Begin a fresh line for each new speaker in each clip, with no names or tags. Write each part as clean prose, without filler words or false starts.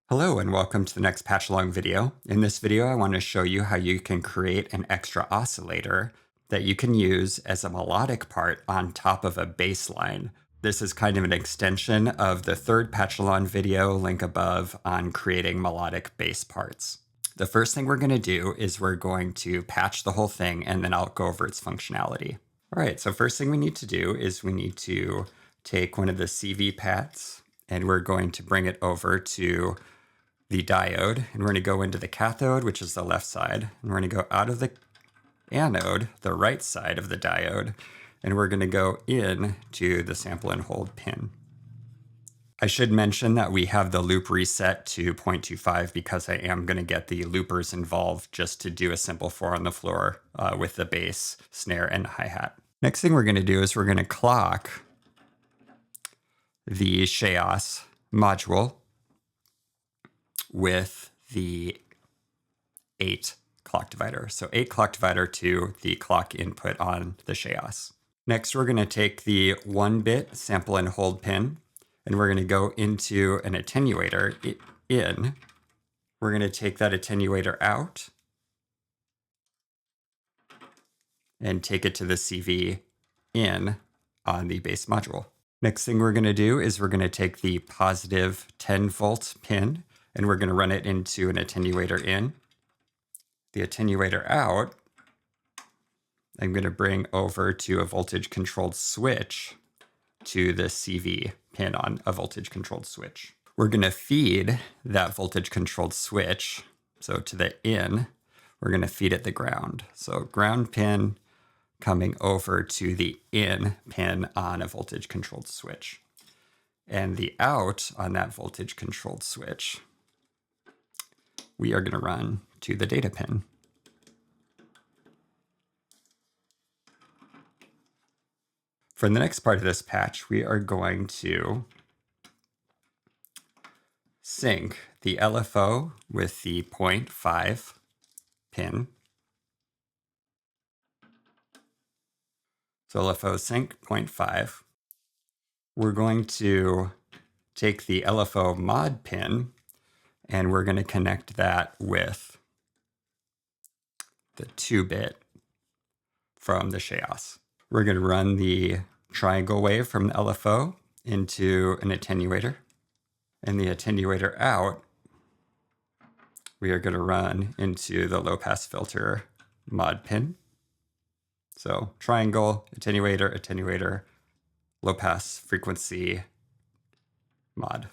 Hello and welcome to the next patch along video. In this video, I want to show you how you can create an extra oscillator that you can use as a melodic part on top of a bass line. This is kind of an extension of the third patch along video, link above, on creating melodic bass parts. The first thing we're going to do is we're going to patch the whole thing and then I'll go over its functionality. All right, so first thing we need to do is we need to take one of the CV pads and we're going to bring it over to the diode, and we're going to go into the cathode, which is the left side, and we're going to go out of the anode, the right side of the diode, and we're going to go in to the sample and hold pin. I should mention that we have the loop reset to 0.25 because I am going to get the loopers involved just to do a simple 4 on the floor with the bass, snare, and hi-hat. Next thing we're going to do is we're going to clock the XOHNO module with the 8 clock divider. So 8 clock divider to the clock input on the XOHNO. Next, we're going to take the 1-bit sample and hold pin, and we're going to go into an attenuator in. We're going to take that attenuator out and take it to the CV in on the bass module. Next thing we're going to do is we're going to take the positive 10-volt pin and we're going to run it into an attenuator in. The attenuator out, I'm going to bring over to a voltage-controlled switch to the CV pin on a voltage-controlled switch. We're going to feed that voltage-controlled switch, so to the in, we're going to feed it the ground. So ground pin coming over to the in pin on a voltage-controlled switch. And the out on that voltage-controlled switch, we are going to run to the data pin. For the next part of this patch, we are going to sync the LFO with the 0.5 pin. So LFO sync 0.5. We're going to take the LFO mod pin and we're going to connect that with the 2-bit from the XOHNO. We're going to run the triangle wave from the LFO into an attenuator. And the attenuator out, we are going to run into the low-pass filter mod pin. So triangle, attenuator, attenuator, low-pass frequency mod.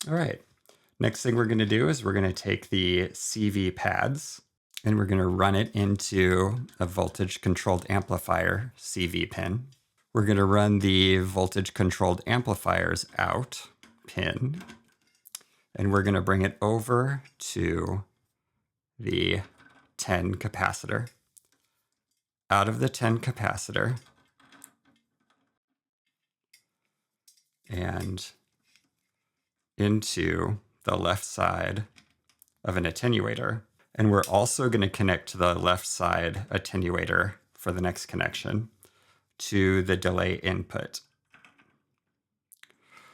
All right. Next thing we're going to do is we're going to take the CV pads and we're going to run it into a voltage-controlled amplifier CV pin. We're going to run the voltage-controlled amplifiers out pin, and we're going to bring it over to the 10 capacitor. Out of the 10 capacitor, and into the left side of an attenuator. And we're also going to connect to the left side attenuator for the next connection to the delay input.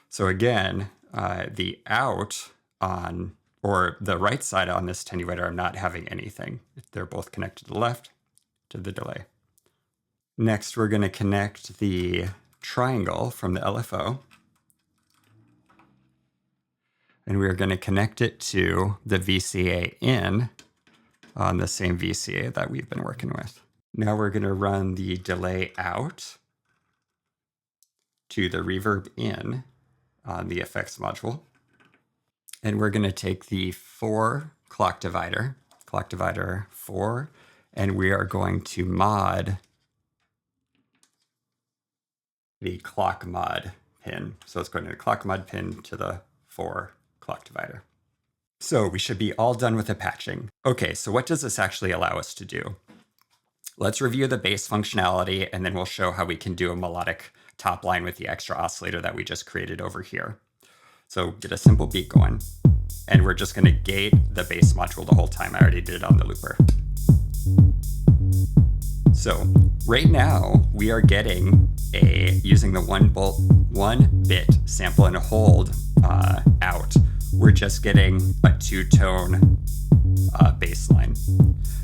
So again, the out on, or the right side on this attenuator, I'm not having anything. They're both connected to the left, to the delay. Next, we're going to connect the triangle from the LFO. And we're going to connect it to the VCA in on the same VCA that we've been working with. Now we're going to run the delay out to the reverb in on the effects module. And we're going to take the 4 clock divider 4, and we are going to mod the clock mod pin. So it's going to the clock mod pin to the 4 clock divider. So we should be all done with the patching. Okay, so what does this actually allow us to do? Let's review the bass functionality, and then we'll show how we can do a melodic top line with the extra oscillator that we just created over here. So get a simple beat going, and we're just going to gate the bass module the whole time. I already did it on the looper. So right now we are getting using the 1-bit sample and hold out, we're just getting a two-tone bass line.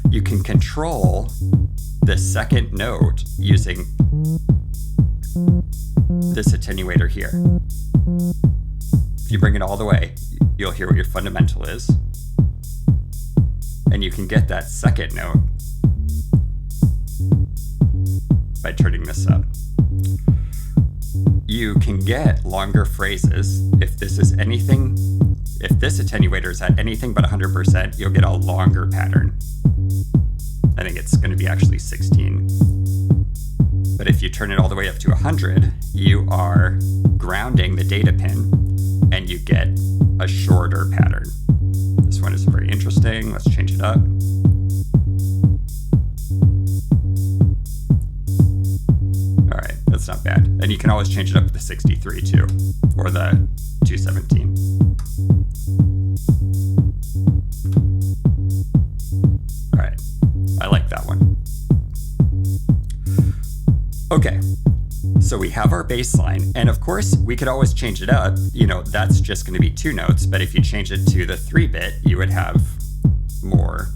You can control the second note using this attenuator here. If you bring it all the way, you'll hear what your fundamental is. And you can get that second note by turning this up. You can get longer phrases. If this attenuator is at anything but 100%, you'll get a longer pattern. I think it's going to be actually 16. But if you turn it all the way up to 100, you are grounding the data pin and you get a shorter pattern. This one is very interesting. Let's change it up. All right, that's not bad. And you can always change it up to the 63 too, or the 217. All right, I like that one. Okay, so we have our bass line, and of course we could always change it up. You know, that's just going to be 2 notes, but if you change it to the 3-bit, you would have more.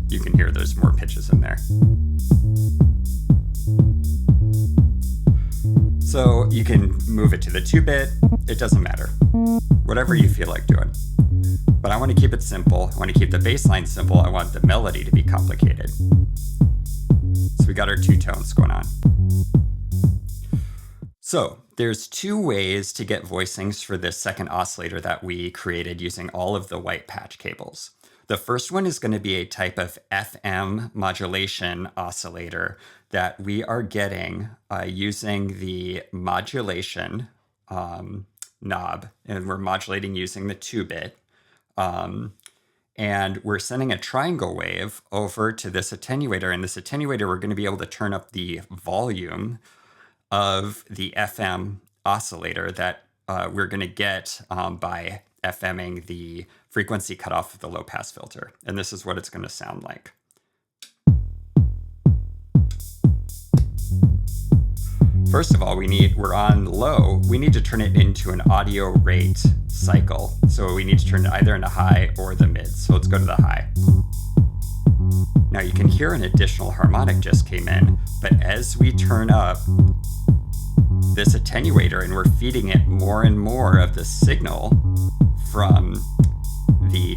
You can hear there's more pitches in there. So you can move it to the 2-bit, it doesn't matter. Whatever you feel like doing. But I want to keep it simple. I want to keep the bass line simple. I want the melody to be complicated. So we got our 2 tones going on. So there's 2 ways to get voicings for this second oscillator that we created using all of the white patch cables. The first one is going to be a type of FM modulation oscillator that we are getting using the modulation knob, and we're modulating using the 2-bit. And we're sending a triangle wave over to this attenuator. And this attenuator, we're going to be able to turn up the volume of the FM oscillator that we're going to get by FMing the frequency cutoff of the low-pass filter. And this is what it's going to sound like. First of all, we're on low. We need to turn it into an audio rate cycle. So we need to turn it either into high or the mid. So let's go to the high. Now you can hear an additional harmonic just came in, but as we turn up this attenuator and we're feeding it more and more of the signal from the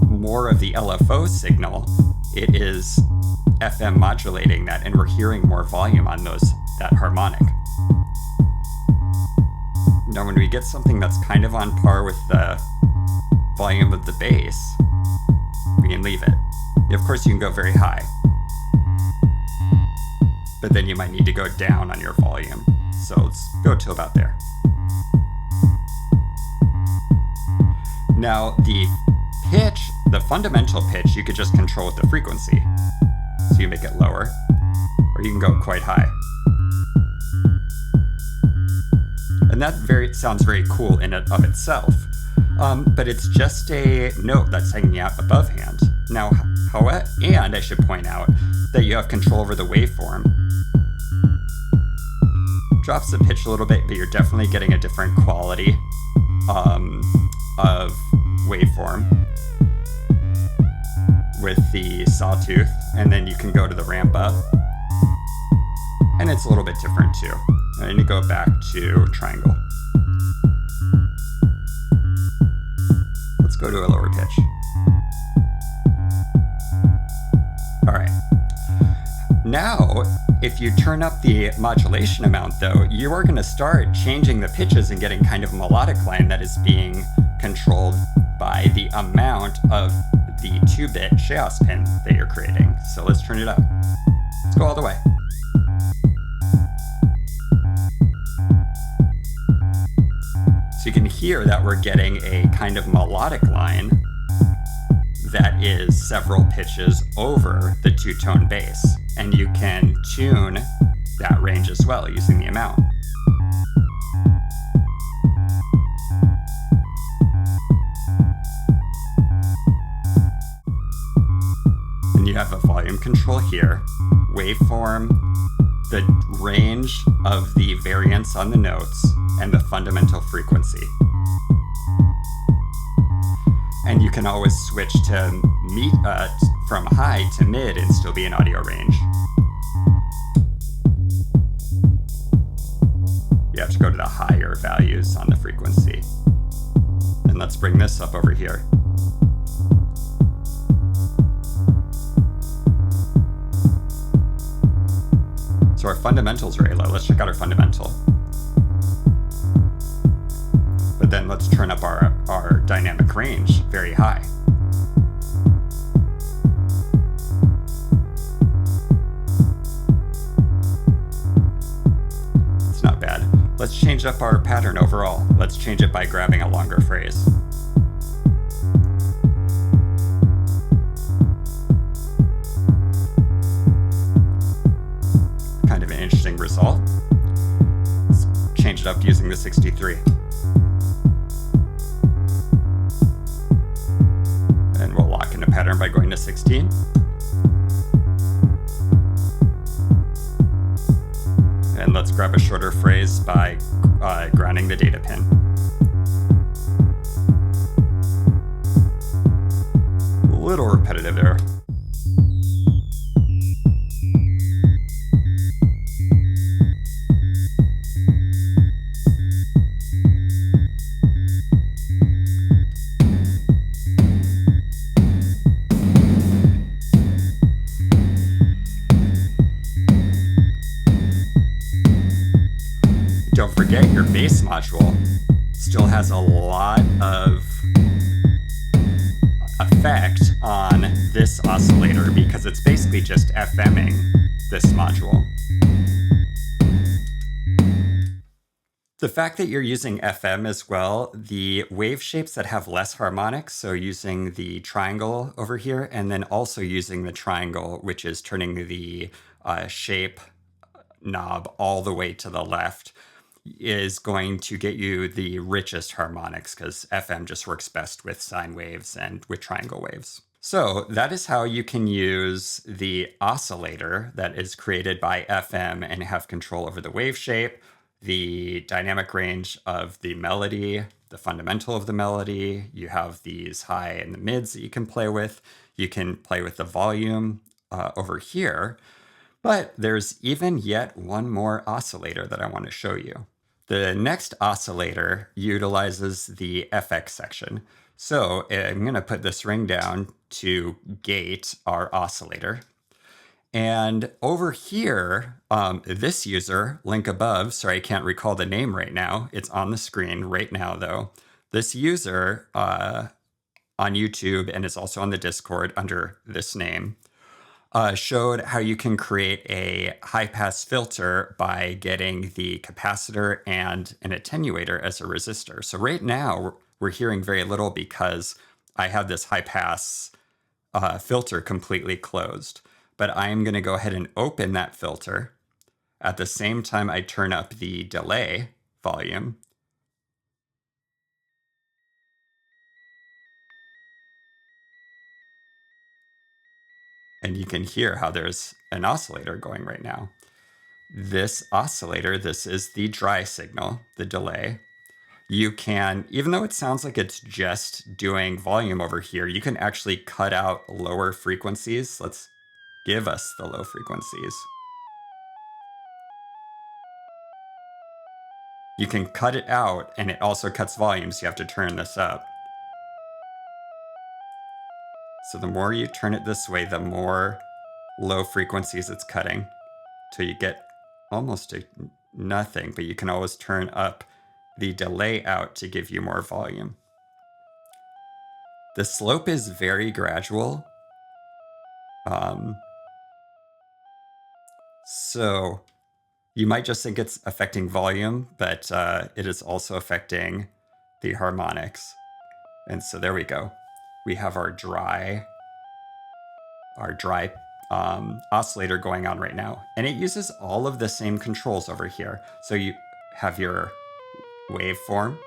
more of the LFO signal, it is FM modulating that, and we're hearing more volume on that harmonic. Now when we get something that's kind of on par with the volume of the bass, we can leave it. Of course you can go very high, but then you might need to go down on your volume. So let's go to about there. Now the pitch, the fundamental pitch, you could just control with the frequency. So you make it lower, or you can go quite high. And that sounds very cool in and of itself, but it's just a note that's hanging out above hand. Now, and I should point out that you have control over the waveform. Drops the pitch a little bit, but you're definitely getting a different quality of waveform with the sawtooth, and then you can go to the ramp up, and it's a little bit different too. I need to go back to triangle. Let's go to a lower pitch. All right. Now, if you turn up the modulation amount though, you are going to start changing the pitches and getting kind of a melodic line that is being controlled by the amount of the 2-bit Chaos pin that you're creating. So let's turn it up. Let's go all the way. So you can hear that we're getting a kind of melodic line that is several pitches over the 2-tone bass. And you can tune that range as well using the amount. And you have a volume control here, waveform, the range of the variance on the notes, and the fundamental frequency. And you can always switch to from high to mid and still be in audio range. You have to go to the higher values on the frequency. And let's bring this up over here. So our fundamental's very low. Let's check out our fundamental. But then let's turn up our dynamic range very high. It's not bad. Let's change up our pattern overall. Let's change it by grabbing a longer phrase. Kind of an interesting result. Let's change it up using the 63. And we'll lock in a pattern by going to 16. And let's grab a shorter phrase by grounding the data pin. A little repetitive there. Don't forget, your bass module still has a lot of effect on this oscillator because it's basically just FMing this module. The fact that you're using FM as well, the wave shapes that have less harmonics, so using the triangle over here, and then also using the triangle, which is turning the shape knob all the way to the left, is going to get you the richest harmonics because FM just works best with sine waves and with triangle waves. So that is how you can use the oscillator that is created by FM and have control over the wave shape, the dynamic range of the melody, the fundamental of the melody. You have these high and the mids that you can play with. You can play with the volume over here. But there's even yet one more oscillator that I want to show you. The next oscillator utilizes the FX section. So I'm going to put this ring down to gate our oscillator. And over here, this user, link above, sorry, I can't recall the name right now. It's on the screen right now, though. This user on YouTube, and it's also on the Discord under this name, showed how you can create a high-pass filter by getting the capacitor and an attenuator as a resistor. So right now, we're hearing very little because I have this high-pass filter completely closed. But I'm going to go ahead and open that filter. At the same time, I turn up the delay volume. And you can hear how there's an oscillator going right now. This oscillator, this is the dry signal, the delay. You can, even though it sounds like it's just doing volume over here, you can actually cut out lower frequencies. Let's give us the low frequencies. You can cut it out, and it also cuts volume, so you have to turn this up. So the more you turn it this way, the more low frequencies it's cutting, till you get almost nothing, but you can always turn up the delay out to give you more volume. The slope is very gradual. So you might just think it's affecting volume, but it is also affecting the harmonics. And so there we go. We have our dry oscillator going on right now. And it uses all of the same controls over here. So you have your waveform.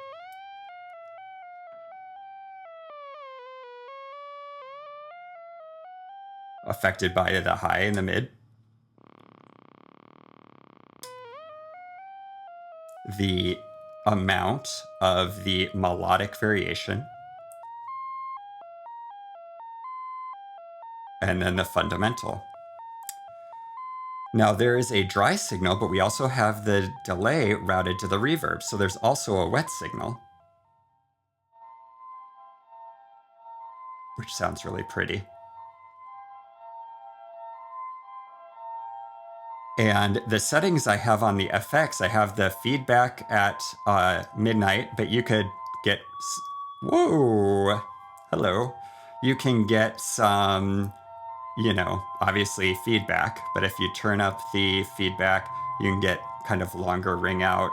Affected by the high and the mid. The amount of the melodic variation. and then the fundamental. Now there is a dry signal, but we also have the delay routed to the reverb. So there's also a wet signal, which sounds really pretty. And the settings I have on the FX, I have the feedback at midnight, but you could get, whoa, hello. You can get some, you know, obviously feedback, but if you turn up the feedback, you can get kind of longer ring out.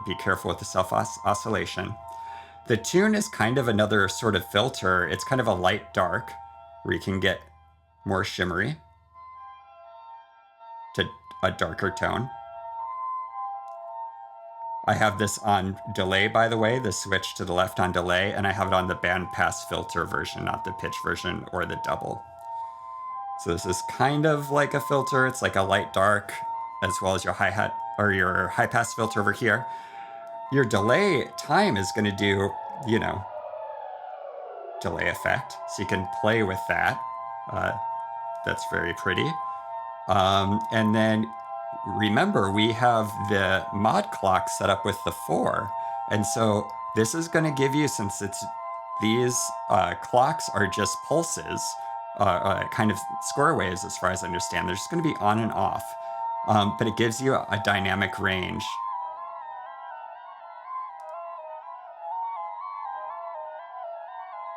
Be careful with the self-oscillation. The tune is kind of another sort of filter. It's kind of a light dark, where you can get more shimmery to a darker tone. I have this on delay, by the way, the switch to the left on delay, and I have it on the bandpass filter version, not the pitch version or the double. So this is kind of like a filter. It's like a light dark, as well as your hi-hat or your high pass filter over here. Your delay time is going to do, you know, delay effect. So you can play with that. That's very pretty. And then remember, we have the mod clock set up with the 4. And so this is going to give you, since it's these clocks are just pulses, kind of square waves as far as I understand. They're just going to be on and off. But it gives you a dynamic range.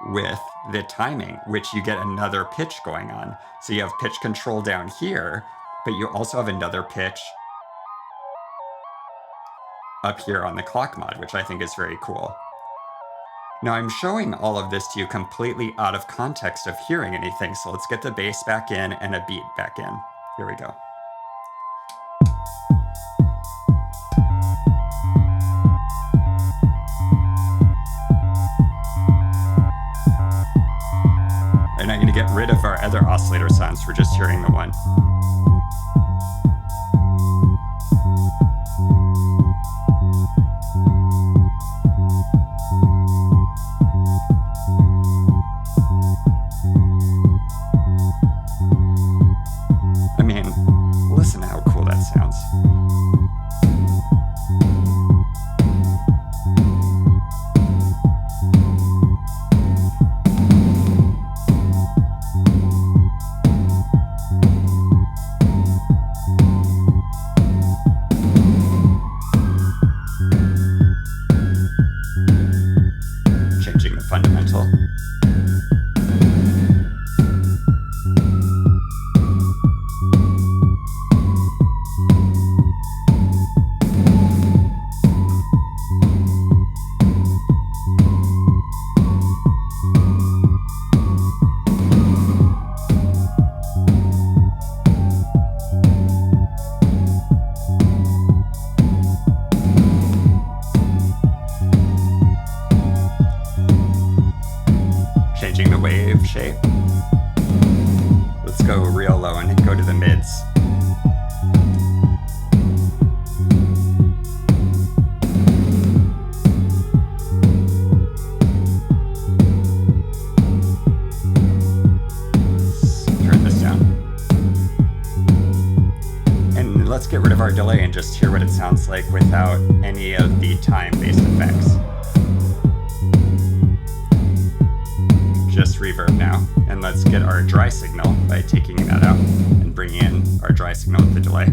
With the timing, which you get another pitch going on. So you have pitch control down here, but you also have another pitch up here on the clock mod, which I think is very cool. Now I'm showing all of this to you completely out of context of hearing anything, so let's get the bass back in and a beat back in. Here we go. And I'm going to get rid of our other oscillator sounds for just hearing the one. I mean, listen to how cool that sounds. Changing the fundamental. Changing the wave shape. Let's go real low and go to the mids. Turn this down. And let's get rid of our delay and just hear what it sounds like without any of the time-based effects. Just reverb now, and let's get our dry signal by taking that out and bringing in our dry signal with the delay.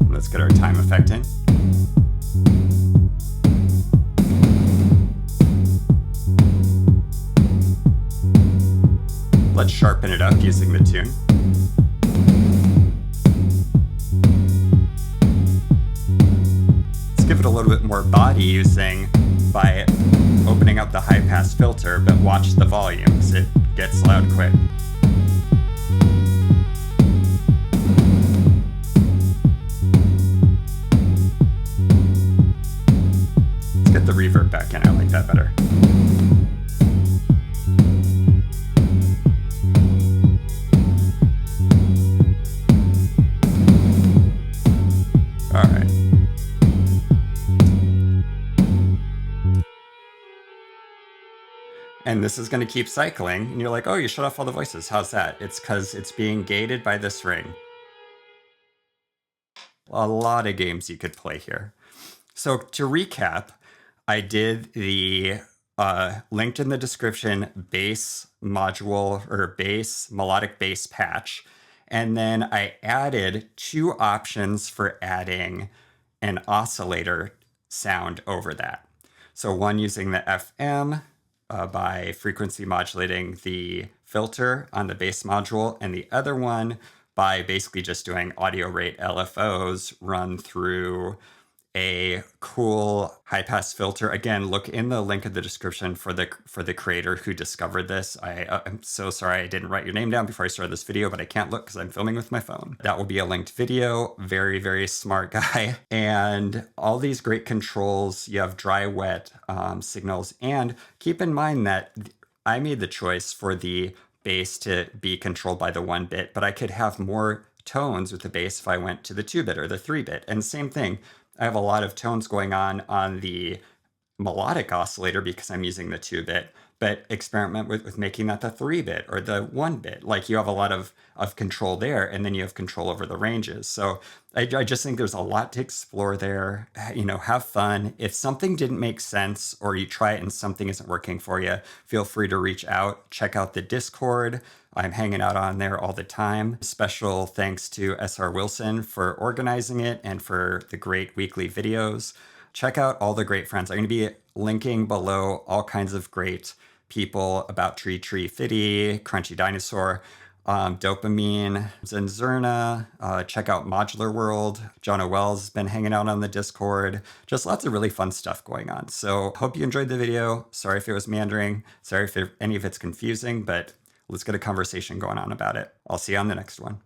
Let's get our time effect in. Let's sharpen it up using the tune. Give it a little bit more body using by opening up the high pass filter, but watch the volume because it gets loud quick. Let's get the reverb back in. I like that better. All right. And this is going to keep cycling. And you're like, oh, you shut off all the voices. How's that? It's because it's being gated by this ring. A lot of games you could play here. So to recap, I did the linked in the description bass module or bass melodic bass patch. And then I added 2 options for adding an oscillator sound over that. So one using the FM by frequency modulating the filter on the bass module, and the other one by basically just doing audio rate LFOs run through a cool high pass filter. Again, look in the link in the description for the creator who discovered this. I'm so sorry I didn't write your name down before I started this video, but I can't look because I'm filming with my phone. That will be a linked video. Very, very smart guy. And all these great controls. You have dry, wet signals. And keep in mind that I made the choice for the bass to be controlled by the 1-bit, but I could have more tones with the bass if I went to the 2-bit or the 3-bit. And same thing. I have a lot of tones going on the melodic oscillator because I'm using the 2-bit, but experiment with making that the 3-bit or the 1-bit. Like you have a lot of control there, and then you have control over the ranges. So I just think there's a lot to explore there. You know, have fun. If something didn't make sense or you try it and something isn't working for you, feel free to reach out. Check out the Discord. I'm hanging out on there all the time. Special thanks to SR Wilson for organizing it and for the great weekly videos. Check out all the great friends. I'm going to be linking below all kinds of great people about Tree Fitty, Crunchy Dinosaur, Dopamine, ZnZerna. Check out Modular World. John O'Well's been hanging out on the Discord. Just lots of really fun stuff going on. So hope you enjoyed the video. Sorry if it was meandering. Sorry if any of it's confusing, but let's get a conversation going on about it. I'll see you on the next one.